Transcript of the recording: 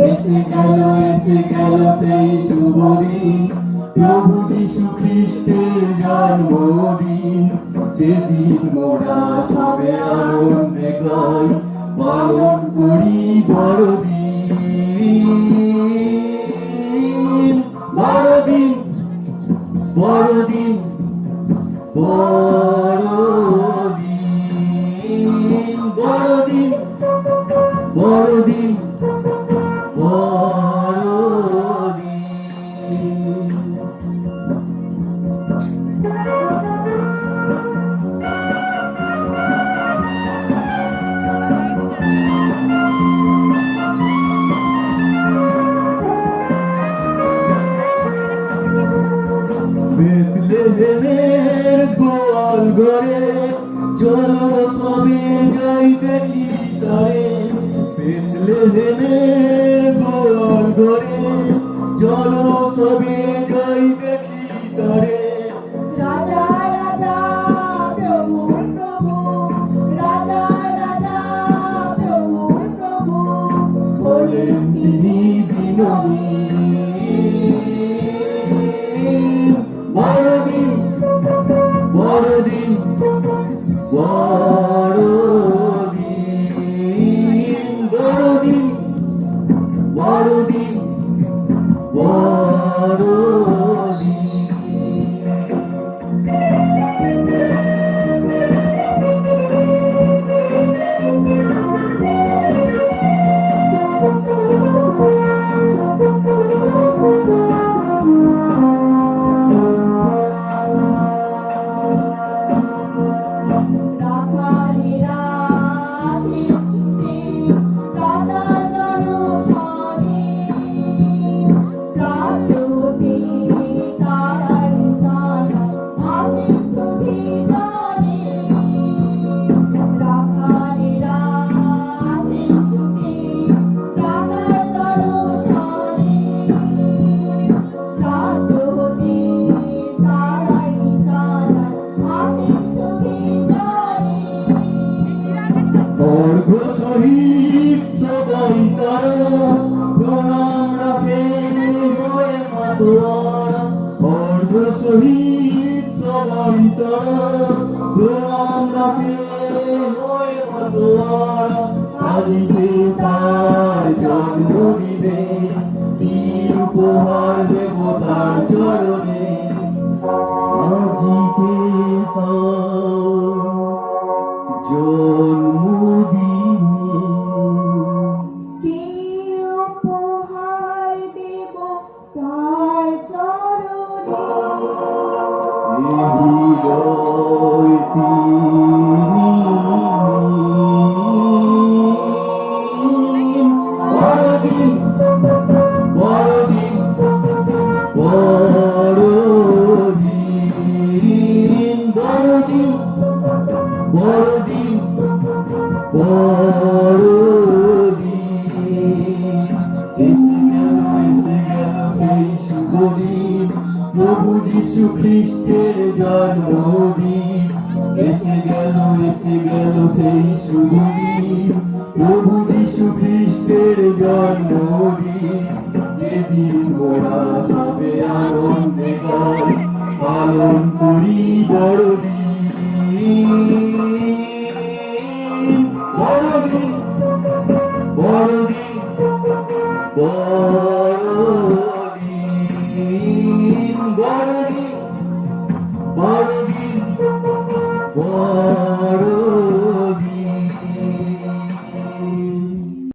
এসে গেল সেই শুভ দিন, প্রভু যীশু খ্রিস্টের জন্মদিন। সেদিন মোরা সবে আনন্দে গাই, পালন করি বড়দিন। বড়দিন বড়দিন বড়দিন বড়দিন বড়দিন বেথলেহেমের গোয়াল ঘরে চলো সবে যাই দেখি তারে। বেথলেহেমের গোয়াল ঘরে চলো সবে যাই দেখি তারে। রাজা রাজা প্রভু প্রভু, রাজা রাজা প্রভু প্রভু, হলেন তিনি বিনয়ী। বড়দিন বড়দিন বড়দিন বড়দিন বড়দিন বড়দিন। রাখালিরা শিশুটি রাজার জনসানে, রাজতি তারার নিশানায় আসেন সুধী জানে। রাখালিরা শিশুটি রাজার জনসানে, রাজতি তারার নিশানায় আসেন সুধী জানে। অর্ঘ সহিত সবাই তারা প্রণাম রাখেন হয়ে মাতোয়ারা। অর্ঘ সহিত সবাই তারা প্রণাম রাখেন হয়ে মাতোয়ারা। কালিতে তার জন্মদিনে কি উপহার দেব তার চরণে। আজিকে তার জন্মদিনে কি উপহার দেব তার চরণে। হৃদয় বড়দিন বড়দিন বড়দিন বড়দিন বড়দিন বড়দিন। এসে গেল সেই শুভ দিন, প্রভু যীশু খ্রিস্টের জন্মদিন। এসে গেল সেই শুভ দিন, প্রভু যীশু খ্রিস্টের জন্মদিন। যেদিন মোরা সবে আনন্দে গাই, পালন করি বড়দিন। বড়দিন বড়দিন বড়দিন বড়দিন বড়দিন